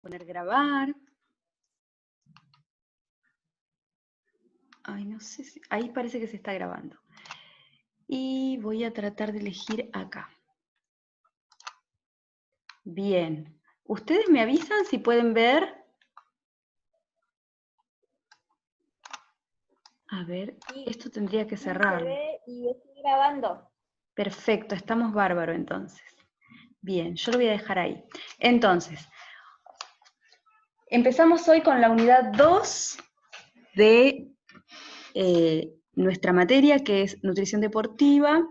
Poner grabar. Ay, no sé si... Ahí parece que se está grabando. Y voy a tratar de elegir acá. Bien. ¿Ustedes me avisan si pueden ver? A ver, esto tendría que cerrar. Se ve y estoy grabando. Perfecto, estamos bárbaro entonces. Bien, yo lo voy a dejar ahí. Entonces, empezamos hoy con la unidad 2 de nuestra materia, que es nutrición deportiva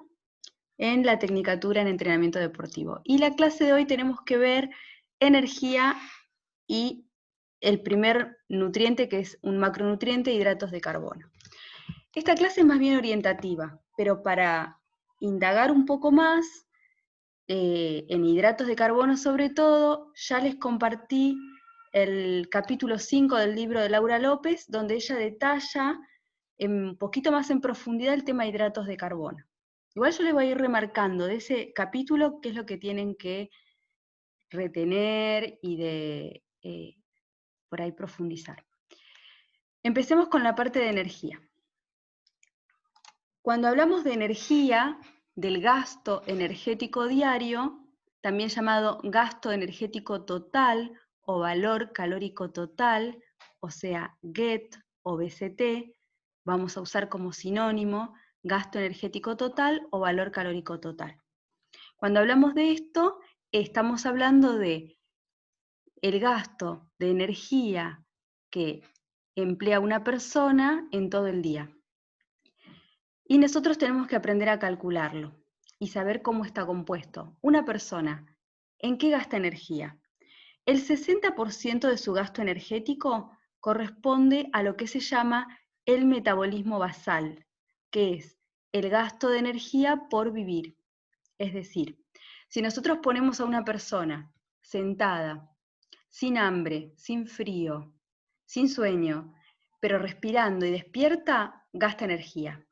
en la Tecnicatura en Entrenamiento Deportivo. Y la clase de hoy tenemos que ver energía y el primer nutriente, que es un macronutriente, hidratos de carbono. Esta clase es más bien orientativa, pero para indagar un poco más en hidratos de carbono sobre todo, ya les compartí el capítulo 5 del libro de Laura López, donde ella detalla un poquito más en profundidad el tema de hidratos de carbono. Igual yo les voy a ir remarcando de ese capítulo qué es lo que tienen que retener y de por ahí profundizar. Empecemos con la parte de energía. Cuando hablamos de energía, del gasto energético diario, también llamado gasto energético total o valor calórico total, o sea, GET o BCT, vamos a usar como sinónimo gasto energético total o valor calórico total. Cuando hablamos de esto, estamos hablando de el gasto de energía que emplea una persona en todo el día. Y nosotros tenemos que aprender a calcularlo y saber cómo está compuesto. Una persona, ¿en qué gasta energía? El 60% de su gasto energético corresponde a lo que se llama el metabolismo basal, que es el gasto de energía por vivir. Es decir, si nosotros ponemos a una persona sentada, sin hambre, sin frío, sin sueño, pero respirando y despierta, gasta energía.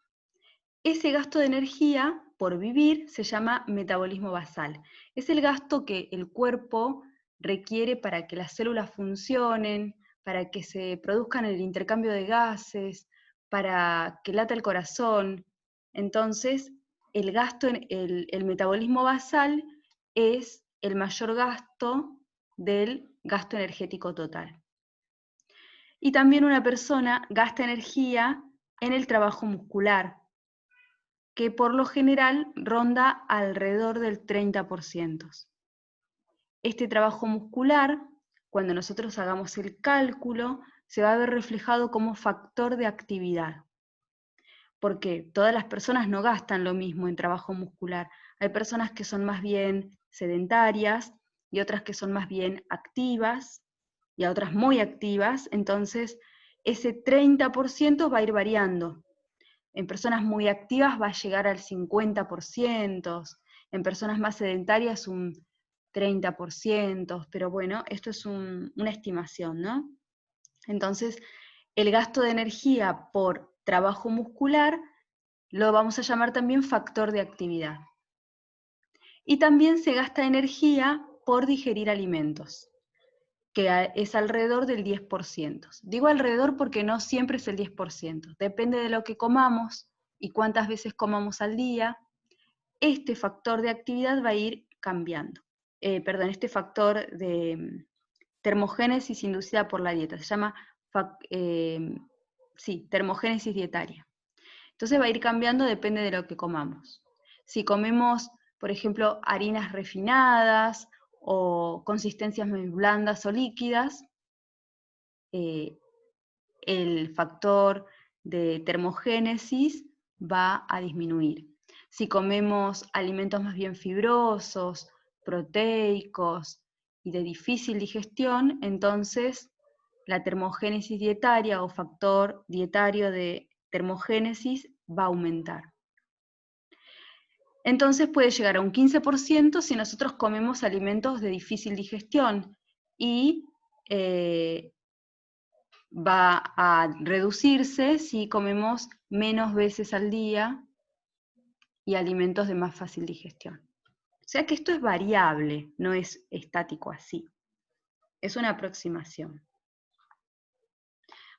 Ese gasto de energía por vivir se llama metabolismo basal. Es el gasto que el cuerpo requiere para que las células funcionen, para que se produzcan el intercambio de gases, para que lata el corazón. Entonces, el metabolismo basal es el mayor gasto del gasto energético total. Y también una persona gasta energía en el trabajo muscular, que por lo general ronda alrededor del 30%. Este trabajo muscular, cuando nosotros hagamos el cálculo, se va a ver reflejado como factor de actividad, porque todas las personas no gastan lo mismo en trabajo muscular. Hay personas que son más bien sedentarias y otras que son más bien activas y a otras muy activas, entonces ese 30% va a ir variando. En personas muy activas va a llegar al 50%, en personas más sedentarias un 30%, pero bueno, esto es una estimación, ¿no? Entonces, el gasto de energía por trabajo muscular lo vamos a llamar también factor de actividad. Y también se gasta energía por digerir alimentos, que es alrededor del 10%. Digo alrededor porque no siempre es el 10%, depende de lo que comamos y cuántas veces comamos al día. Este factor de actividad va a ir cambiando. Este factor de termogénesis inducida por la dieta, se llama termogénesis dietaria. Entonces va a ir cambiando, depende de lo que comamos. Si comemos, por ejemplo, harinas refinadas o consistencias muy blandas o líquidas, el factor de termogénesis va a disminuir. Si comemos alimentos más bien fibrosos, proteicos y de difícil digestión, entonces la termogénesis dietaria o factor dietario de termogénesis va a aumentar. Entonces puede llegar a un 15% si nosotros comemos alimentos de difícil digestión y va a reducirse si comemos menos veces al día y alimentos de más fácil digestión. O sea que esto es variable, no es estático así. Es una aproximación.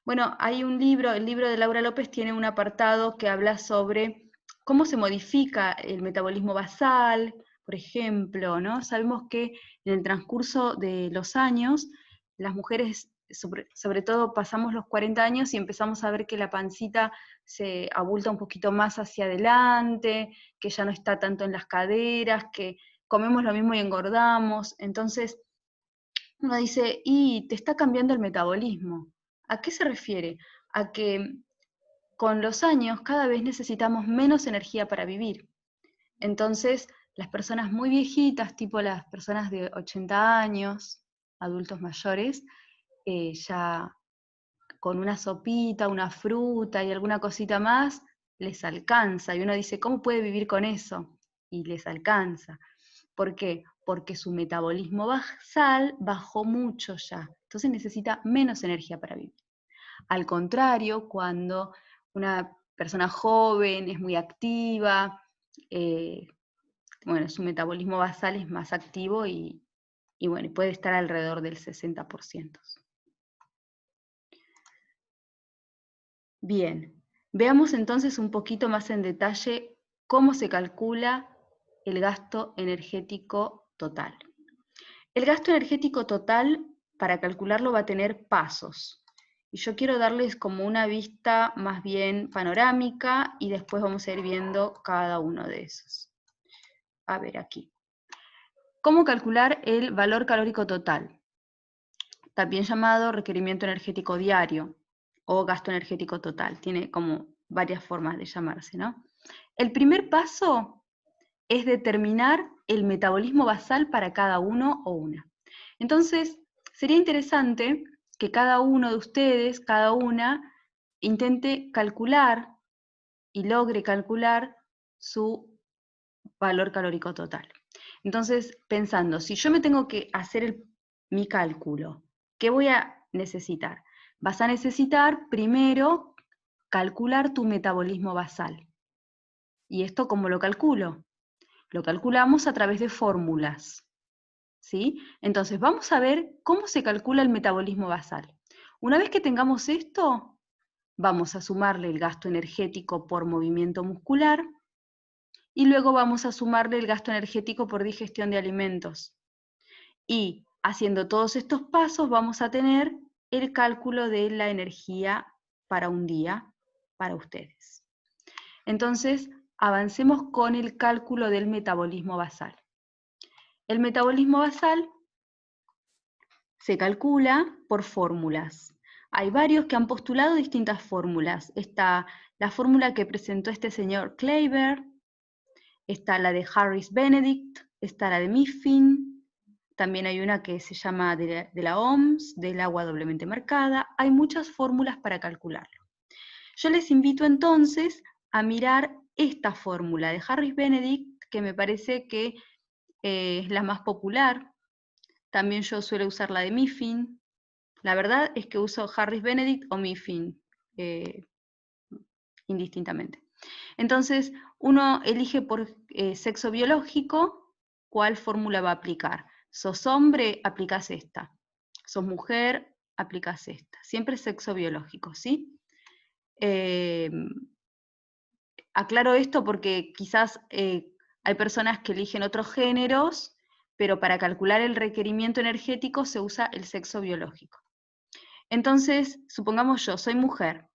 Bueno, hay un libro, el libro de Laura López tiene un apartado que habla sobre cómo se modifica el metabolismo basal, por ejemplo, ¿no? Sabemos que en el transcurso de los años, las mujeres, sobre todo pasamos los 40 años y empezamos a ver que la pancita se abulta un poquito más hacia adelante, que ya no está tanto en las caderas, que comemos lo mismo y engordamos. Entonces, uno dice, y te está cambiando el metabolismo. ¿A qué se refiere? A que con los años cada vez necesitamos menos energía para vivir. Entonces, las personas muy viejitas, tipo las personas de 80 años, adultos mayores, ya con una sopita, una fruta y alguna cosita más, les alcanza. Y uno dice, ¿cómo puede vivir con eso? Y les alcanza. ¿Por qué? Porque su metabolismo basal bajó mucho ya. Entonces necesita menos energía para vivir. Al contrario, cuando una persona joven es muy activa, bueno, su metabolismo basal es más activo y bueno, puede estar alrededor del 60%. Bien, veamos entonces un poquito más en detalle cómo se calcula el gasto energético total. El gasto energético total, para calcularlo, va a tener pasos. Y yo quiero darles como una vista más bien panorámica y después vamos a ir viendo cada uno de esos. A ver aquí. ¿Cómo calcular el valor calórico total? También llamado requerimiento energético diario o gasto energético total. Tiene como varias formas de llamarse, ¿no? El primer paso es determinar el metabolismo basal para cada uno o una. Entonces, sería interesante que cada uno de ustedes, cada una, intente calcular y logre calcular su valor calórico total. Entonces, pensando, si yo me tengo que hacer mi cálculo, ¿qué voy a necesitar? Vas a necesitar primero calcular tu metabolismo basal. ¿Y esto cómo lo calculo? Lo calculamos a través de fórmulas. ¿Sí? Entonces, vamos a ver cómo se calcula el metabolismo basal. Una vez que tengamos esto, vamos a sumarle el gasto energético por movimiento muscular y luego vamos a sumarle el gasto energético por digestión de alimentos. Y haciendo todos estos pasos vamos a tener el cálculo de la energía para un día para ustedes. Entonces, avancemos con el cálculo del metabolismo basal. El metabolismo basal se calcula por fórmulas. Hay varios que han postulado distintas fórmulas. Está la fórmula que presentó este señor Kleiber, está la de Harris Benedict, está la de Mifflin, también hay una que se llama de la OMS, del agua doblemente marcada. Hay muchas fórmulas para calcularlo. Yo les invito entonces a mirar esta fórmula de Harris Benedict, que me parece que es la más popular. También yo suelo usar la de Mifflin. La verdad es que uso Harris Benedict o Mifflin, indistintamente. Entonces, uno elige por sexo biológico cuál fórmula va a aplicar. Sos hombre, aplicás esta. Sos mujer, aplicás esta. Siempre sexo biológico, ¿sí? Aclaro esto porque quizás hay personas que eligen otros géneros, pero para calcular el requerimiento energético se usa el sexo biológico. Entonces, supongamos yo soy mujer.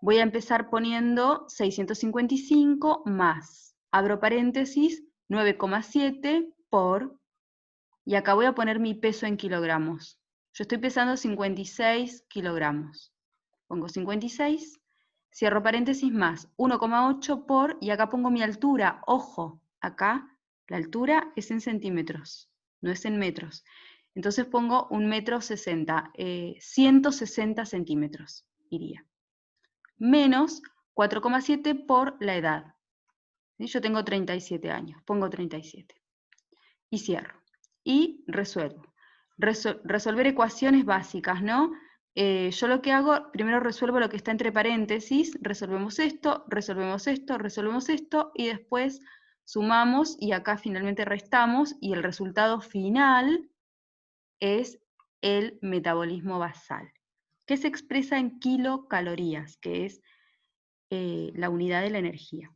Voy a empezar poniendo 655 más, abro paréntesis, 9,7 por, y acá voy a poner mi peso en kilogramos. Yo estoy pesando 56 kilogramos. Pongo 56, cierro paréntesis más, 1,8 por, y acá pongo mi altura. Ojo, acá la altura es en centímetros, no es en metros. Entonces pongo 1,60 m, 160 centímetros iría. Menos 4,7 por la edad. ¿Sí? Yo tengo 37 años, pongo 37. Y cierro. Y resuelvo. Resolver ecuaciones básicas, ¿no? Yo lo que hago, primero resuelvo lo que está entre paréntesis, resolvemos esto, resolvemos esto, resolvemos esto, y después sumamos y acá finalmente restamos, y el resultado final es el metabolismo basal, que se expresa en kilocalorías, que es la unidad de la energía.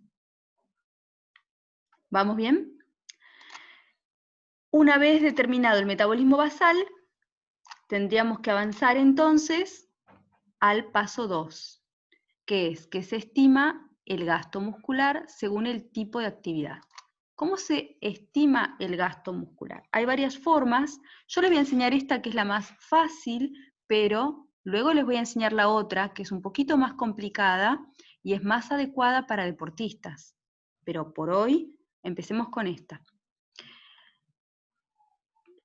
¿Vamos bien? Una vez determinado el metabolismo basal, tendríamos que avanzar entonces al paso 2, que es que se estima el gasto muscular según el tipo de actividad. ¿Cómo se estima el gasto muscular? Hay varias formas. Yo les voy a enseñar esta que es la más fácil, pero luego les voy a enseñar la otra que es un poquito más complicada y es más adecuada para deportistas. Pero por hoy empecemos con esta.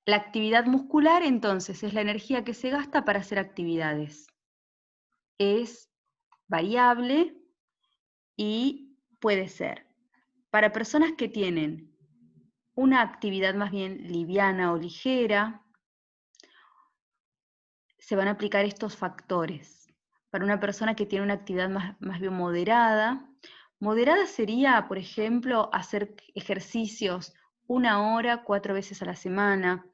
La actividad muscular, entonces, es la energía que se gasta para hacer actividades. Es variable y puede ser para personas que tienen una actividad más bien liviana o ligera, se van a aplicar estos factores. Para una persona que tiene una actividad más bien moderada, moderada sería, por ejemplo, hacer ejercicios 1 hora, 4 veces a la semana.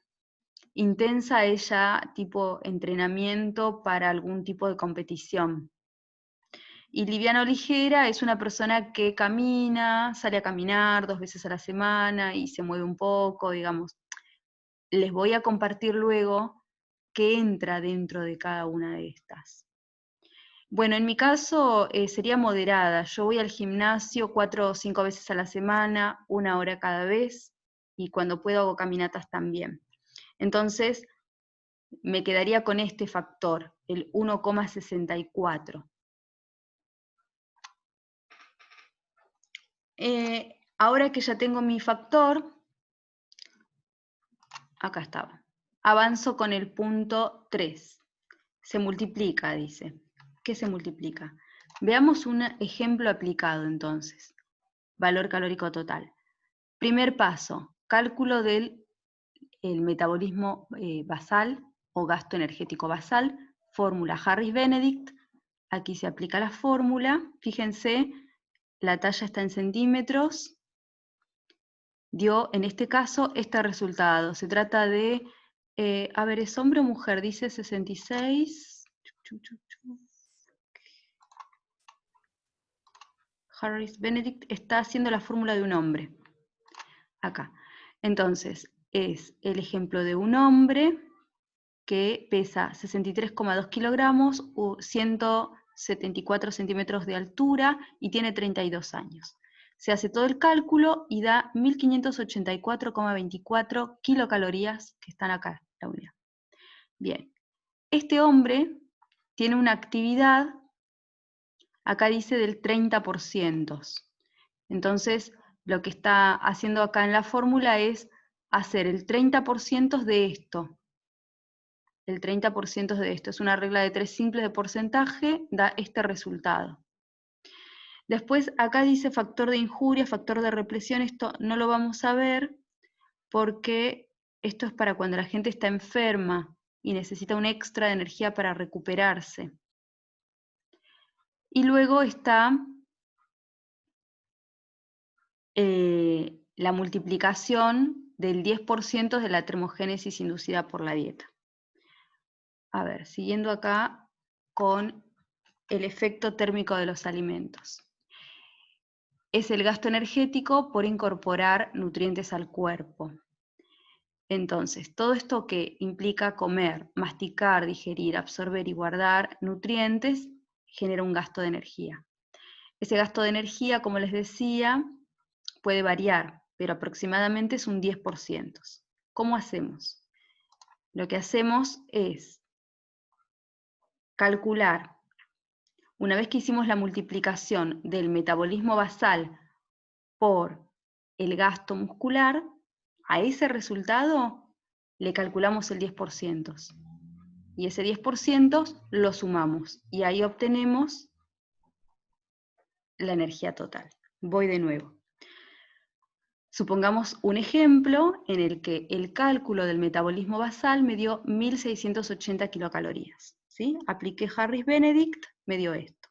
Intensa ella, tipo entrenamiento para algún tipo de competición. Y liviano ligera es una persona que camina, sale a caminar 2 veces a la semana y se mueve un poco, digamos. Les voy a compartir luego qué entra dentro de cada una de estas. Bueno, en mi caso sería moderada. Yo voy al gimnasio 4 o 5 veces a la semana, 1 hora cada vez, y cuando puedo hago caminatas también. Entonces, me quedaría con este factor, el 1,64. Ahora que ya tengo mi factor, acá estaba, avanzo con el punto 3. Se multiplica, dice. ¿Qué se multiplica? Veamos un ejemplo aplicado entonces. Valor calórico total. Primer paso, cálculo del metabolismo basal o gasto energético basal, fórmula Harris-Benedict. Aquí se aplica la fórmula. Fíjense, la talla está en centímetros. Dio, en este caso, este resultado. Se trata de, a ver, ¿es hombre o mujer? Dice 66. Harris-Benedict está haciendo la fórmula de un hombre. Acá. Entonces, es el ejemplo de un hombre que pesa 63,2 kilogramos, 174 centímetros de altura y tiene 32 años. Se hace todo el cálculo y da 1584,24 kilocalorías, que están acá, la unidad. Bien, este hombre tiene una actividad, acá dice del 30%. Entonces, lo que está haciendo acá en la fórmula es hacer el 30% de esto. El 30% de esto es una regla de 3 simples de porcentaje, da este resultado. Después acá dice factor de injuria, factor de represión, esto no lo vamos a ver porque esto es para cuando la gente está enferma y necesita un extra de energía para recuperarse. Y luego está la multiplicación del 10% de la termogénesis inducida por la dieta. A ver, siguiendo acá con el efecto térmico de los alimentos. Es el gasto energético por incorporar nutrientes al cuerpo. Entonces, todo esto que implica comer, masticar, digerir, absorber y guardar nutrientes, genera un gasto de energía. Ese gasto de energía, como les decía, puede variar, pero aproximadamente es un 10%. ¿Cómo hacemos? Lo que hacemos es calcular, una vez que hicimos la multiplicación del metabolismo basal por el gasto muscular, a ese resultado le calculamos el 10%. Y ese 10% lo sumamos, y ahí obtenemos la energía total. Voy de nuevo. Supongamos un ejemplo en el que el cálculo del metabolismo basal me dio 1680 kilocalorías. ¿Sí? Apliqué Harris-Benedict, me dio esto.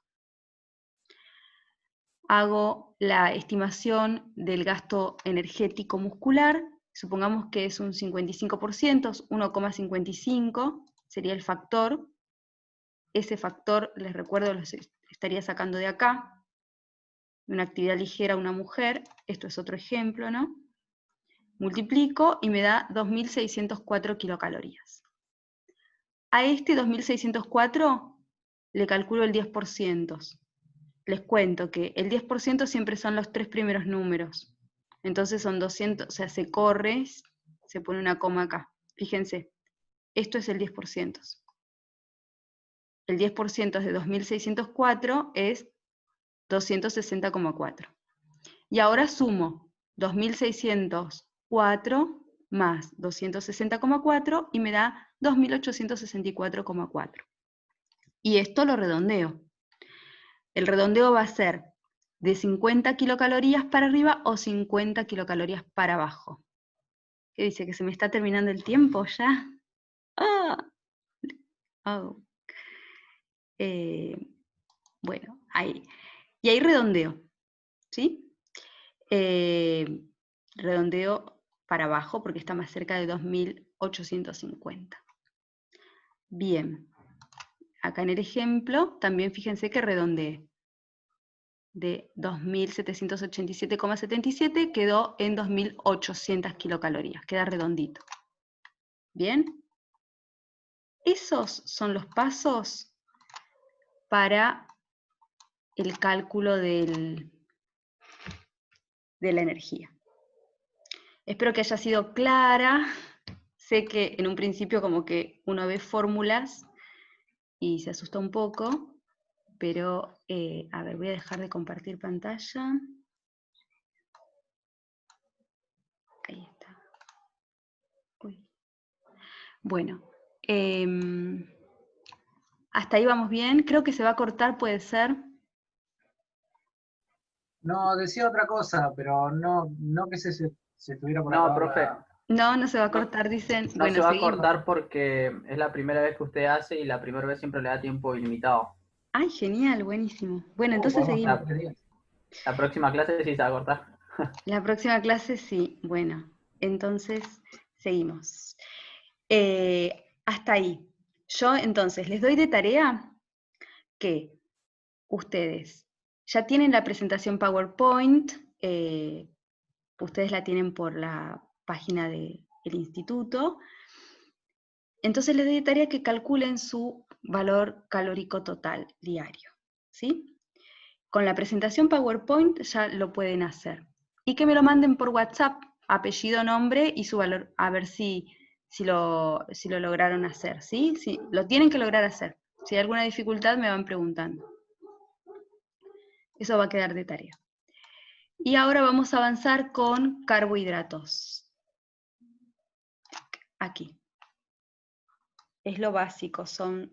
Hago la estimación del gasto energético muscular, supongamos que es un 55%, 1,55 sería el factor. Ese factor, les recuerdo, lo estaría sacando de acá, de una actividad ligera a una mujer, esto es otro ejemplo, ¿no? Multiplico y me da 2.604 kilocalorías. A este 2.604 le calculo el 10%. Les cuento que el 10% siempre son los 3 primeros números. Entonces son 200, o sea, se corre, se pone una coma acá. Fíjense, esto es el 10%. El 10% de 2.604 es 260,4. Y ahora sumo 2.604 más 260,4 y me da 2.864,4. Y esto lo redondeo. El redondeo va a ser de 50 kilocalorías para arriba o 50 kilocalorías para abajo. ¿Qué dice? ¿Que se me está terminando el tiempo ya? ¡Ah! Oh. Bueno, ahí. Y ahí redondeo, ¿sí? Redondeo para abajo porque está más cerca de 2.850. Bien. Acá en el ejemplo, también fíjense que redondeé. De 2.787,77 quedó en 2.800 kilocalorías, queda redondito. ¿Bien? Esos son los pasos para el cálculo de la energía. Espero que haya sido clara. Sé que en un principio como que uno ve fórmulas y se asusta un poco, pero a ver, voy a dejar de compartir pantalla. Ahí está. Uy. Bueno, hasta ahí vamos bien. Creo que se va a cortar, puede ser. No, decía otra cosa, pero no que se estuviera por No, acabar profe. No se va a cortar, dicen. No Bueno, se va a seguimos. cortar porque es la primera vez que usted hace y la primera vez siempre le da tiempo ilimitado. Ay, genial, buenísimo. Bueno, entonces podemos seguimos. estar 3 días. La próxima clase sí se va a cortar. La próxima clase sí. Bueno, entonces seguimos. Hasta ahí. Yo entonces les doy de tarea que ustedes ya tienen la presentación PowerPoint, ustedes la tienen por la página del instituto. Entonces les doy de tarea que calculen su valor calórico total diario, ¿sí? Con la presentación PowerPoint ya lo pueden hacer. Y que me lo manden por WhatsApp, apellido, nombre y su valor, a ver si lo lograron hacer, ¿sí? Sí, lo tienen que lograr hacer. Si hay alguna dificultad me van preguntando. Eso va a quedar de tarea. Y ahora vamos a avanzar con carbohidratos. Aquí. Es lo básico, son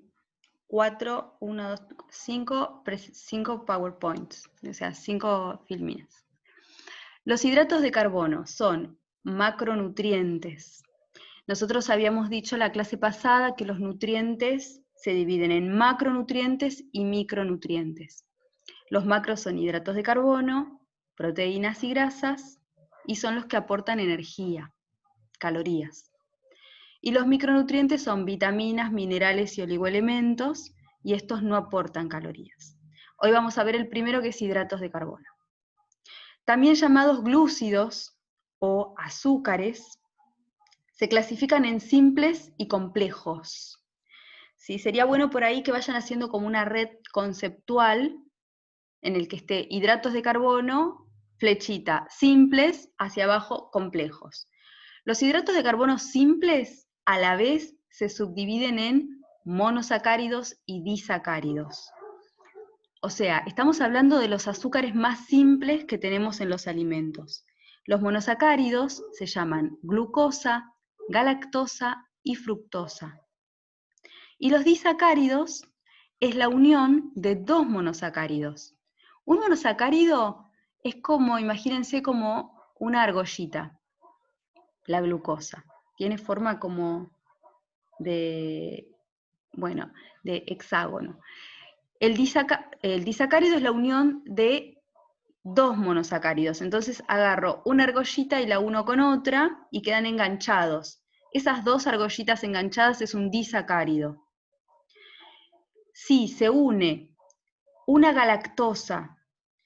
4, 1, 2, 5 PowerPoints, o sea, 5 filminas. Los hidratos de carbono son macronutrientes. Nosotros habíamos dicho en la clase pasada que los nutrientes se dividen en macronutrientes y micronutrientes. Los macros son hidratos de carbono, proteínas y grasas, y son los que aportan energía, calorías. Y los micronutrientes son vitaminas, minerales y oligoelementos, y estos no aportan calorías. Hoy vamos a ver el primero, que es hidratos de carbono. También llamados glúcidos o azúcares, se clasifican en simples y complejos. ¿Sí? Sería bueno por ahí que vayan haciendo como una red conceptual en el que esté hidratos de carbono, flechita, simples, hacia abajo, complejos. Los hidratos de carbono simples a la vez se subdividen en monosacáridos y disacáridos. O sea, estamos hablando de los azúcares más simples que tenemos en los alimentos. Los monosacáridos se llaman glucosa, galactosa y fructosa. Y los disacáridos es la unión de dos monosacáridos. Un monosacárido es como, imagínense como una argollita, la glucosa. Tiene forma como de hexágono. El disacárido es la unión de 2 monosacáridos. Entonces agarro una argollita y la uno con otra y quedan enganchados. Esas 2 argollitas enganchadas es un disacárido. Si se une una galactosa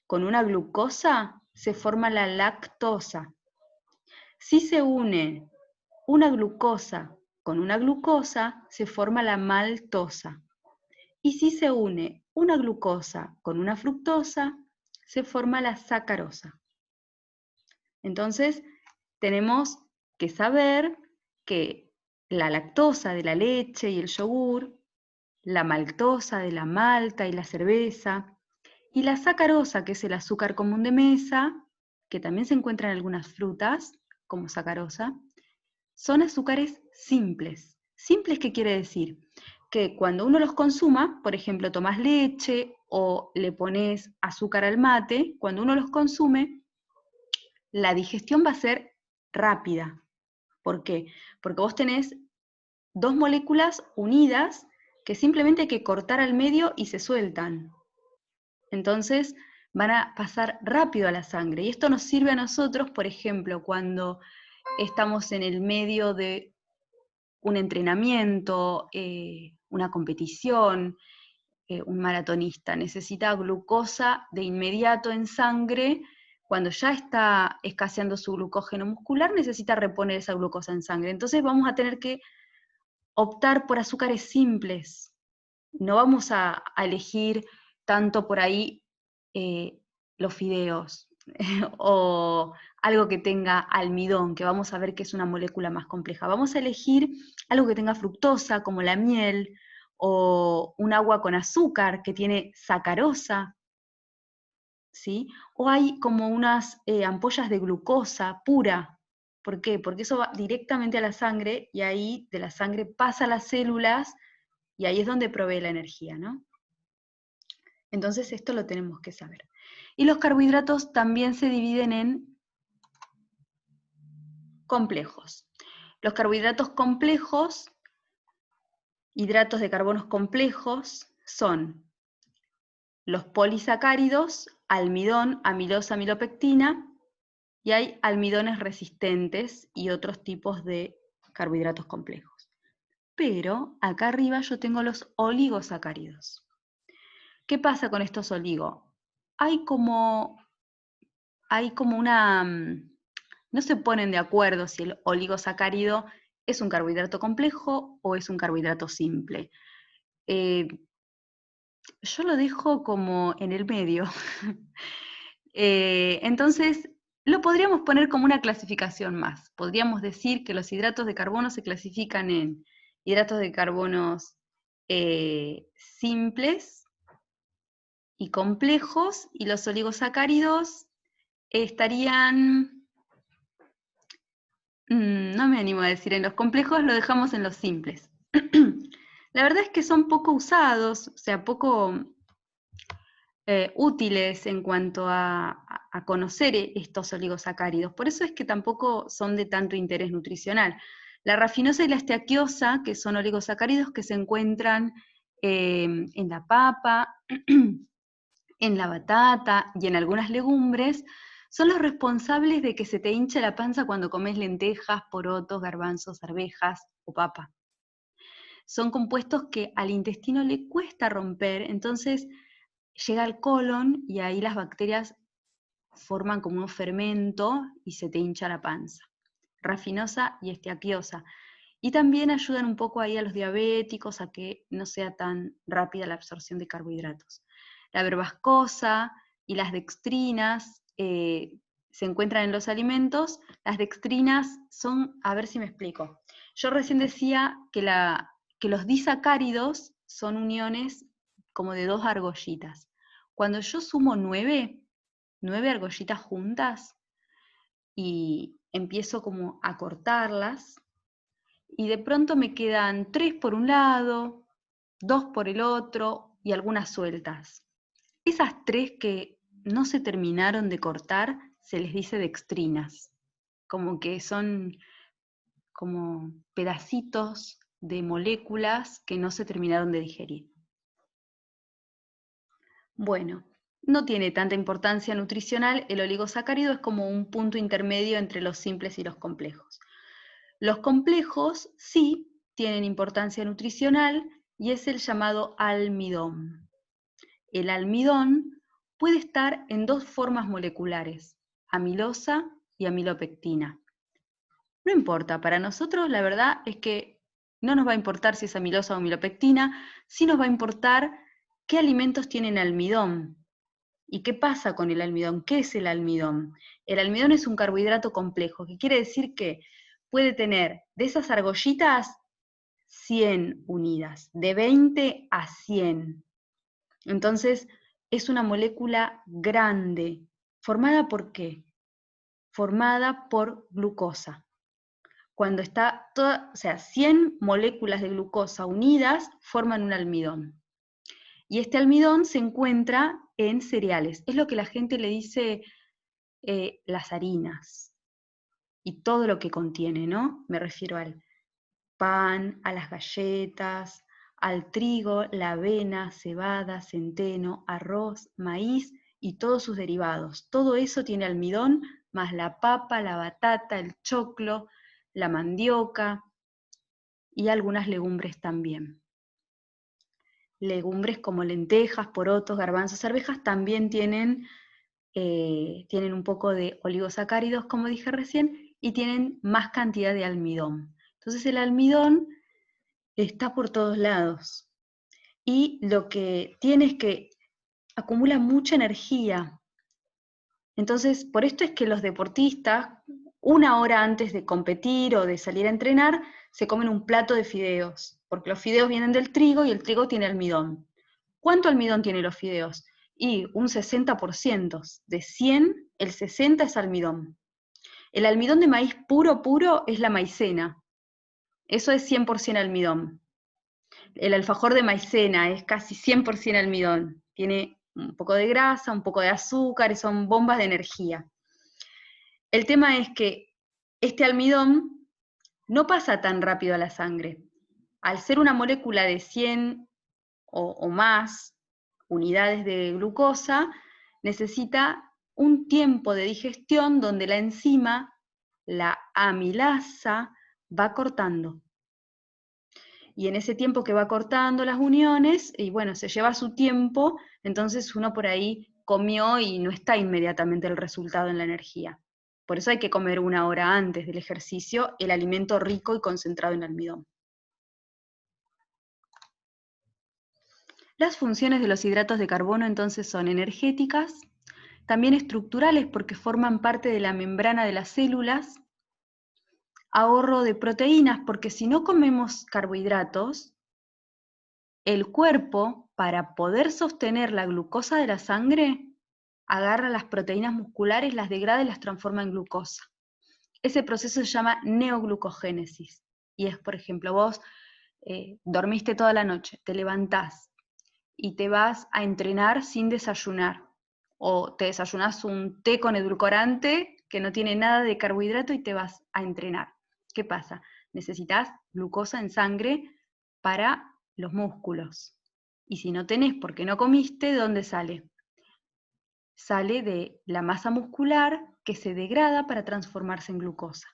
con una glucosa, se forma la lactosa. Si se une una glucosa con una glucosa, se forma la maltosa. Y si se une una glucosa con una fructosa, se forma la sacarosa. Entonces, tenemos que saber que la lactosa de la leche y el yogur, la maltosa de la malta y la cerveza, y la sacarosa, que es el azúcar común de mesa, que también se encuentra en algunas frutas, como sacarosa, son azúcares simples. ¿Simples qué quiere decir? Que cuando uno los consuma, por ejemplo, tomás leche o le pones azúcar al mate, cuando uno los consume, la digestión va a ser rápida. ¿Por qué? Porque vos tenés 2 moléculas unidas que simplemente hay que cortar al medio y se sueltan. Entonces van a pasar rápido a la sangre. Y esto nos sirve a nosotros, por ejemplo, cuando estamos en el medio de un entrenamiento, una competición, un maratonista necesita glucosa de inmediato en sangre. Cuando ya está escaseando su glucógeno muscular, necesita reponer esa glucosa en sangre. Entonces vamos a tener que optar por azúcares simples. No vamos a elegir tanto por ahí los fideos o algo que tenga almidón, que vamos a ver que es una molécula más compleja. Vamos a elegir algo que tenga fructosa, como la miel, o un agua con azúcar que tiene sacarosa, ¿sí? O hay como unas ampollas de glucosa pura. ¿Por qué? Porque eso va directamente a la sangre y ahí de la sangre pasa a las células y ahí es donde provee la energía, ¿no? Entonces esto lo tenemos que saber. Y los carbohidratos también se dividen en complejos. Los carbohidratos complejos, hidratos de carbonos complejos, son los polisacáridos, almidón, amilosa, amilopectina, y hay almidones resistentes y otros tipos de carbohidratos complejos. Pero acá arriba yo tengo los oligosacáridos. ¿Qué pasa con estos oligos? Hay como una... no se ponen de acuerdo si el oligosacárido es un carbohidrato complejo o es un carbohidrato simple. Yo lo dejo como en el medio. Entonces, lo podríamos poner como una clasificación más. Podríamos decir que los hidratos de carbono se clasifican en hidratos de carbonos simples y complejos, y los oligosacáridos estarían, no me animo a decir en los complejos, lo dejamos en los simples. La verdad es que son poco usados, o sea, poco útiles en cuanto a conocer estos oligosacáridos. Por eso es que tampoco son de tanto interés nutricional. La rafinosa y la estequiosa, que son oligosacáridos que se encuentran en la papa, en la batata y en algunas legumbres, son los responsables de que se te hinche la panza cuando comes lentejas, porotos, garbanzos, arvejas o papa. Son compuestos que al intestino le cuesta romper, entonces llega al colon y ahí las bacterias forman como un fermento y se te hincha la panza. Rafinosa y estequiosa. Y también ayudan un poco ahí a los diabéticos a que no sea tan rápida la absorción de carbohidratos. La verbascosa y las dextrinas se encuentran en los alimentos. Las dextrinas son, a ver si me explico. Yo recién decía que los disacáridos son uniones como de 2 argollitas. Cuando yo sumo 9 argollitas juntas y empiezo como a cortarlas, y de pronto me quedan 3 por un lado, 2 por el otro y algunas sueltas. Esas 3 que no se terminaron de cortar se les dice dextrinas, como que son como pedacitos de moléculas que no se terminaron de digerir. Bueno, no tiene tanta importancia nutricional, el oligosacárido es como un punto intermedio entre los simples y los complejos. Los complejos sí tienen importancia nutricional y es el llamado almidón. El almidón puede estar en dos formas moleculares, amilosa y amilopectina. No importa, para nosotros la verdad es que no nos va a importar si es amilosa o amilopectina, sí nos va a importar qué alimentos tienen almidón. ¿Y qué pasa con el almidón? ¿Qué es el almidón? El almidón es un carbohidrato complejo, que quiere decir que puede tener de esas argollitas 100 unidas, de 20 a 100. Entonces, es una molécula grande. ¿Formada por qué? Formada por glucosa. Cuando está toda, o sea, 100 moléculas de glucosa unidas forman un almidón. Y este almidón se encuentra en cereales. Es lo que la gente le dice las harinas y todo lo que contiene, ¿no? Me refiero al pan, a las galletas, al trigo, la avena, cebada, centeno, arroz, maíz y todos sus derivados. Todo eso tiene almidón, más la papa, la batata, el choclo, la mandioca y algunas legumbres también. Legumbres como lentejas, porotos, garbanzos, arvejas también tienen un poco de oligosacáridos, como dije recién, y tienen más cantidad de almidón. Entonces el almidón está por todos lados. Y lo que tiene es que acumula mucha energía. Entonces, por esto es que los deportistas, una hora antes de competir o de salir a entrenar, se comen un plato de fideos, porque los fideos vienen del trigo y el trigo tiene almidón. ¿Cuánto almidón tienen los fideos? Y un 60%. De 100, el 60 es almidón. El almidón de maíz puro, puro, es la maicena. Eso es 100% almidón. El alfajor de maicena es casi 100% almidón. Tiene un poco de grasa, un poco de azúcar, y son bombas de energía. El tema es que este almidón no pasa tan rápido a la sangre. Al ser una molécula de 100 o más unidades de glucosa, necesita un tiempo de digestión donde la enzima, la amilasa, va cortando. Y en ese tiempo que va cortando las uniones, y bueno, se lleva su tiempo, entonces uno por ahí comió y no está inmediatamente el resultado en la energía. Por eso hay que comer una hora antes del ejercicio el alimento rico y concentrado en almidón. Las funciones de los hidratos de carbono entonces son energéticas, también estructurales porque forman parte de la membrana de las células, ahorro de proteínas porque si no comemos carbohidratos, el cuerpo, para poder sostener la glucosa de la sangre, agarra las proteínas musculares, las degrada y las transforma en glucosa. Ese proceso se llama neoglucogénesis. Y es, por ejemplo, vos dormiste toda la noche, te levantás y te vas a entrenar sin desayunar. O te desayunás un té con edulcorante que no tiene nada de carbohidrato y te vas a entrenar. ¿Qué pasa? Necesitas glucosa en sangre para los músculos. Y si no tenés porque no comiste, ¿de dónde sale? Sale de la masa muscular que se degrada para transformarse en glucosa.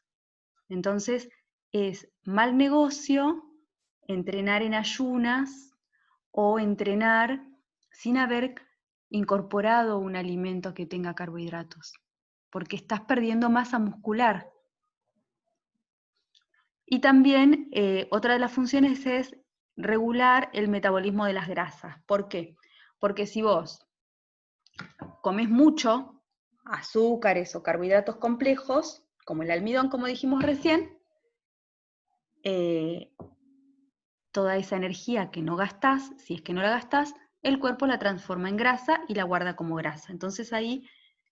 Entonces, es mal negocio entrenar en ayunas o entrenar sin haber incorporado un alimento que tenga carbohidratos, porque estás perdiendo masa muscular. Y también otra de las funciones es regular el metabolismo de las grasas. ¿Por qué? Porque si vos comes mucho azúcares o carbohidratos complejos, como el almidón, como dijimos recién, toda esa energía que no gastás, si es que no la gastás, el cuerpo la transforma en grasa y la guarda como grasa. Entonces ahí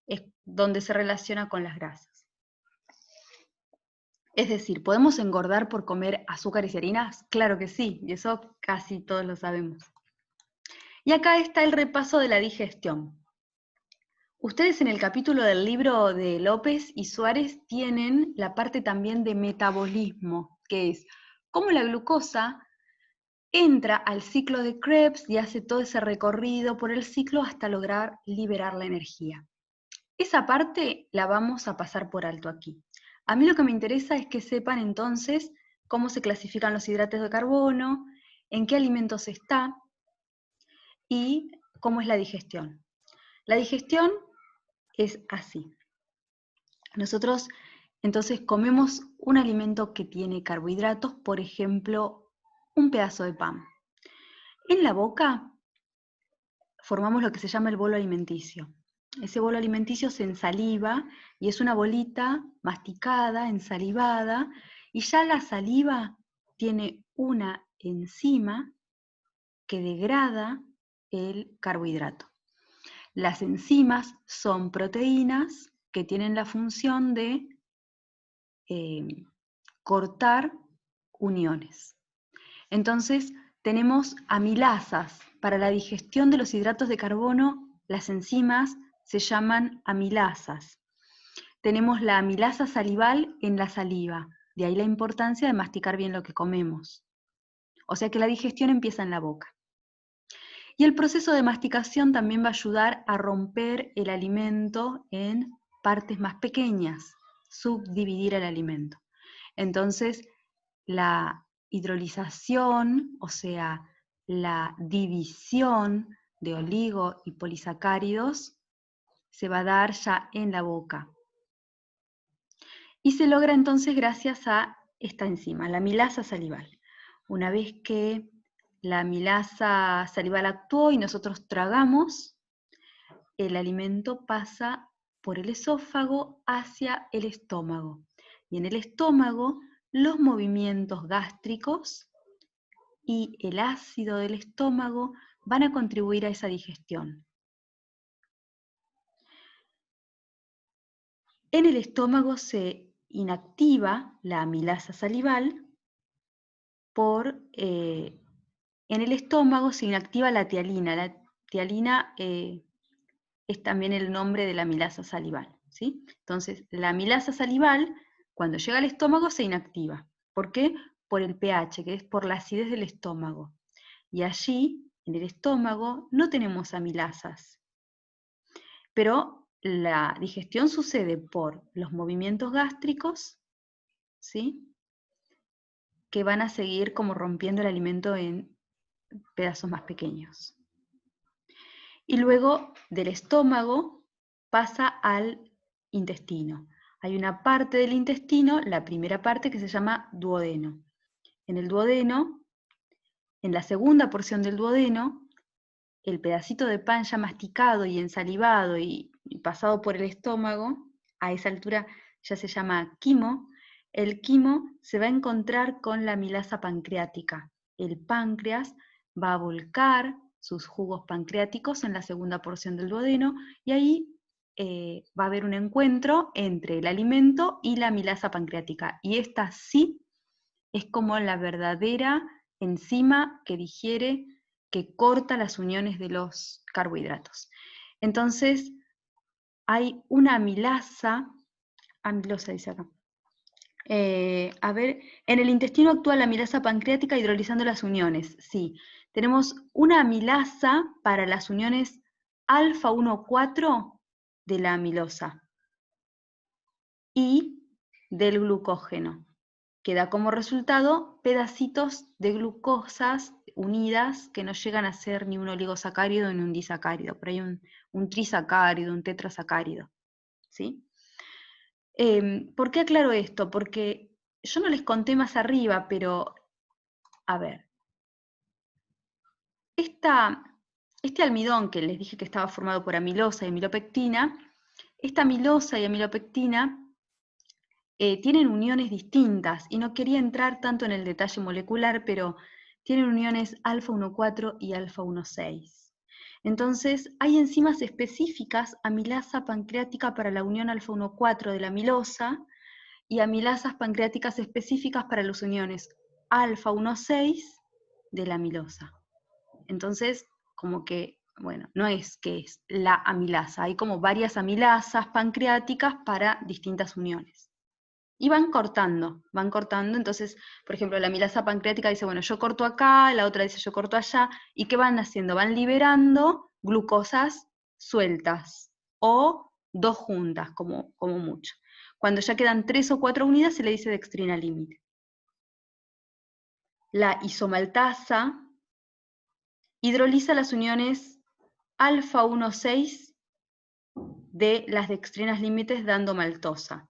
es donde se relaciona con las grasas. Es decir, ¿podemos engordar por comer azúcares y harinas? Claro que sí, y eso casi todos lo sabemos. Y acá está el repaso de la digestión. Ustedes en el capítulo del libro de López y Suárez tienen la parte también de metabolismo, que es cómo la glucosa entra al ciclo de Krebs y hace todo ese recorrido por el ciclo hasta lograr liberar la energía. Esa parte la vamos a pasar por alto aquí. A mí lo que me interesa es que sepan entonces cómo se clasifican los hidratos de carbono, en qué alimentos está y cómo es la digestión. La digestión es así. Nosotros entonces comemos un alimento que tiene carbohidratos, por ejemplo, un pedazo de pan. En la boca formamos lo que se llama el bolo alimenticio. Ese bolo alimenticio se ensaliva y es una bolita masticada, ensalivada, y ya la saliva tiene una enzima que degrada el carbohidrato. Las enzimas son proteínas que tienen la función de cortar uniones. Entonces, tenemos amilasas. Para la digestión de los hidratos de carbono, las enzimas se llaman amilasas. Tenemos la amilasa salival en la saliva, de ahí la importancia de masticar bien lo que comemos. O sea que la digestión empieza en la boca. Y el proceso de masticación también va a ayudar a romper el alimento en partes más pequeñas, subdividir el alimento. Entonces, la hidrolización, o sea, la división de oligo y polisacáridos, se va a dar ya en la boca. Y se logra entonces gracias a esta enzima, la amilasa salival. Una vez que la amilasa salival actuó y nosotros tragamos, el alimento pasa por el esófago hacia el estómago. Y en el estómago, los movimientos gástricos y el ácido del estómago van a contribuir a esa digestión. En el estómago se inactiva la amilasa salival en el estómago se inactiva la tialina. La tialina es también el nombre de la amilasa salival, ¿sí? Entonces, la amilasa salival, cuando llega al estómago, se inactiva. ¿Por qué? Por el pH, que es por la acidez del estómago. Y allí, en el estómago, no tenemos amilasas. Pero la digestión sucede por los movimientos gástricos, ¿sí?, que van a seguir como rompiendo el alimento en pedazos más pequeños. Y luego del estómago pasa al intestino. Hay una parte del intestino, la primera parte, que se llama duodeno. En el duodeno, en la segunda porción del duodeno, el pedacito de pan ya masticado y ensalivado y pasado por el estómago, a esa altura ya se llama quimo. El quimo se va a encontrar con la amilasa pancreática. El páncreas va a volcar sus jugos pancreáticos en la segunda porción del duodeno y ahí va a haber un encuentro entre el alimento y la amilasa pancreática. Y esta sí es como la verdadera enzima que digiere, que corta las uniones de los carbohidratos. Entonces, hay una amilosa dice acá. En el intestino actúa la amilasa pancreática hidrolizando las uniones. Sí, tenemos una amilasa para las uniones alfa 1,4 de la amilosa y del glucógeno, que da como resultado pedacitos de glucosas unidas que no llegan a ser ni un oligosacárido ni un disacárido, por ahí un trisacárido, un tetrasacárido, ¿sí? ¿Por qué aclaro esto? Porque yo no les conté más arriba, pero, a ver, este almidón que les dije que estaba formado por amilosa y amilopectina, esta amilosa y amilopectina tienen uniones distintas, y no quería entrar tanto en el detalle molecular, pero tienen uniones alfa 1,4 y alfa 1,6. Entonces, hay enzimas específicas, amilasa pancreática para la unión alfa 1,4 de la amilosa, y amilasas pancreáticas específicas para las uniones alfa 1,6 de la amilosa. Entonces, como que, bueno, no es que es la amilasa, hay como varias amilasas pancreáticas para distintas uniones. y van cortando, entonces, por ejemplo, la amilasa pancreática dice, bueno, yo corto acá, la otra dice, yo corto allá, ¿y qué van haciendo? Van liberando glucosas sueltas, o 2 juntas, como mucho. Cuando ya quedan 3 o 4 unidas, se le dice dextrina límite. La isomaltasa hidroliza las uniones alfa 1,6 de las dextrinas límites dando maltosa.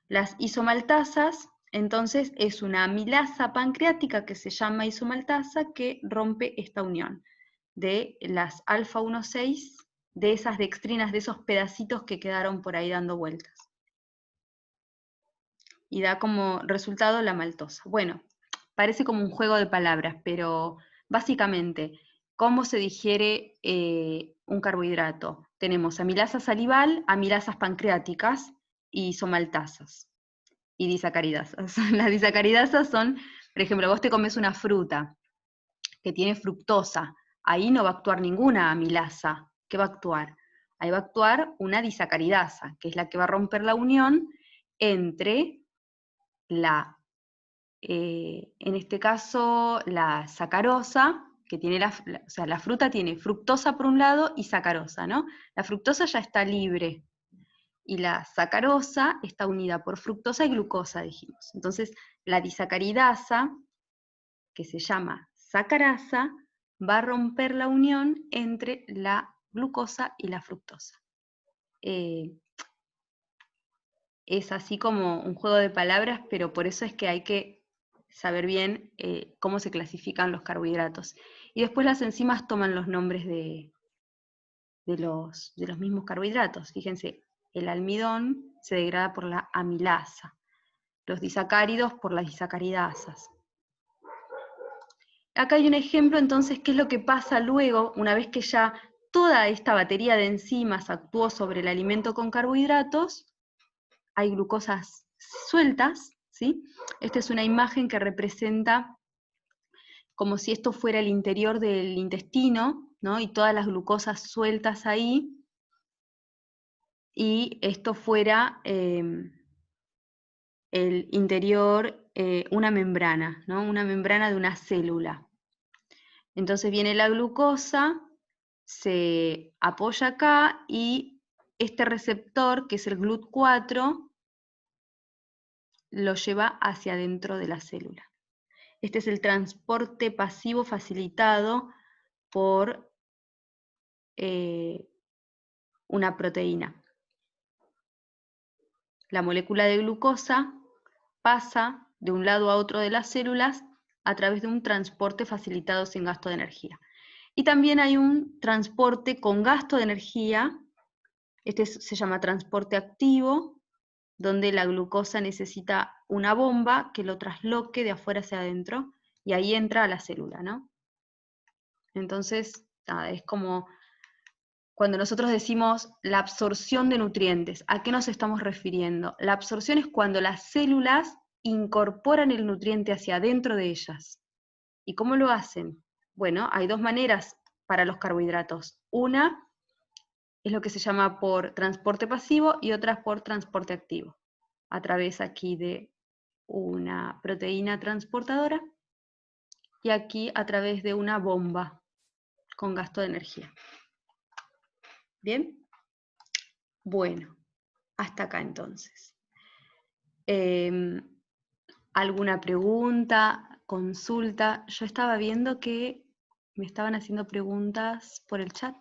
Las isomaltasas, entonces, es una amilasa pancreática que se llama isomaltasa que rompe esta unión de las alfa 1,6, de esas dextrinas, de esos pedacitos que quedaron por ahí dando vueltas. Y da como resultado la maltosa. Bueno, parece como un juego de palabras, pero básicamente, ¿cómo se digiere un carbohidrato? Tenemos amilasa salival, amilasas pancreáticas y isomaltasas. Y disacaridasas. Las disacaridasas son, por ejemplo, vos te comes una fruta que tiene fructosa, ahí no va a actuar ninguna amilasa. ¿Qué va a actuar? Ahí va a actuar una disacaridasa, que es la que va a romper la unión entre en este caso, la sacarosa, que tiene o sea, la fruta tiene fructosa por un lado y sacarosa, ¿no? La fructosa ya está libre, y la sacarosa está unida por fructosa y glucosa, dijimos. Entonces, la disacaridasa, que se llama sacarasa, va a romper la unión entre la glucosa y la fructosa. Es así como un juego de palabras, pero por eso es que hay que saber bien cómo se clasifican los carbohidratos. Y después las enzimas toman los nombres de los mismos carbohidratos. Fíjense, el almidón se degrada por la amilasa, los disacáridos por las disacaridasas. Acá hay un ejemplo, entonces, qué es lo que pasa luego, una vez que ya toda esta batería de enzimas actuó sobre el alimento con carbohidratos, hay glucosas sueltas, ¿sí? Esta es una imagen que representa como si esto fuera el interior del intestino, ¿no? Y todas las glucosas sueltas ahí, y esto fuera el interior, una membrana, ¿no? Una membrana de una célula. Entonces viene la glucosa, se apoya acá, y este receptor, que es el GLUT4, lo lleva hacia adentro de la célula. Este es el transporte pasivo facilitado por una proteína. La molécula de glucosa pasa de un lado a otro de las células a través de un transporte facilitado sin gasto de energía. Y también hay un transporte con gasto de energía, este se llama transporte activo, donde la glucosa necesita una bomba que lo trasloque de afuera hacia adentro, y ahí entra a la célula, ¿no? Entonces, es como cuando nosotros decimos la absorción de nutrientes, ¿a qué nos estamos refiriendo? La absorción es cuando las células incorporan el nutriente hacia adentro de ellas. ¿Y cómo lo hacen? Bueno, hay 2 maneras para los carbohidratos. Una es lo que se llama por transporte pasivo y otra es por transporte activo, a través aquí de una proteína transportadora y aquí a través de una bomba con gasto de energía. ¿Bien? Bueno, hasta acá entonces. ¿Alguna pregunta, consulta? Yo estaba viendo que me estaban haciendo preguntas por el chat.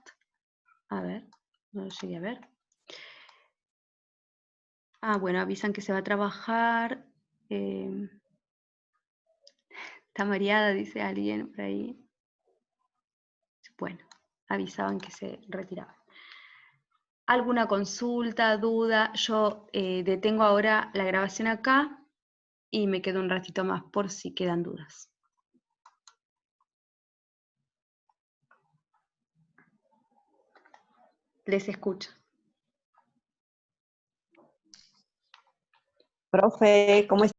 A ver, no lo llegué a ver. Bueno, avisan que se va a trabajar. Está mareada, dice alguien por ahí. Bueno, avisaban que se retiraban. ¿Alguna consulta, duda? Yo detengo ahora la grabación acá y me quedo un ratito más por si quedan dudas. Les escucho. Profe, ¿cómo está?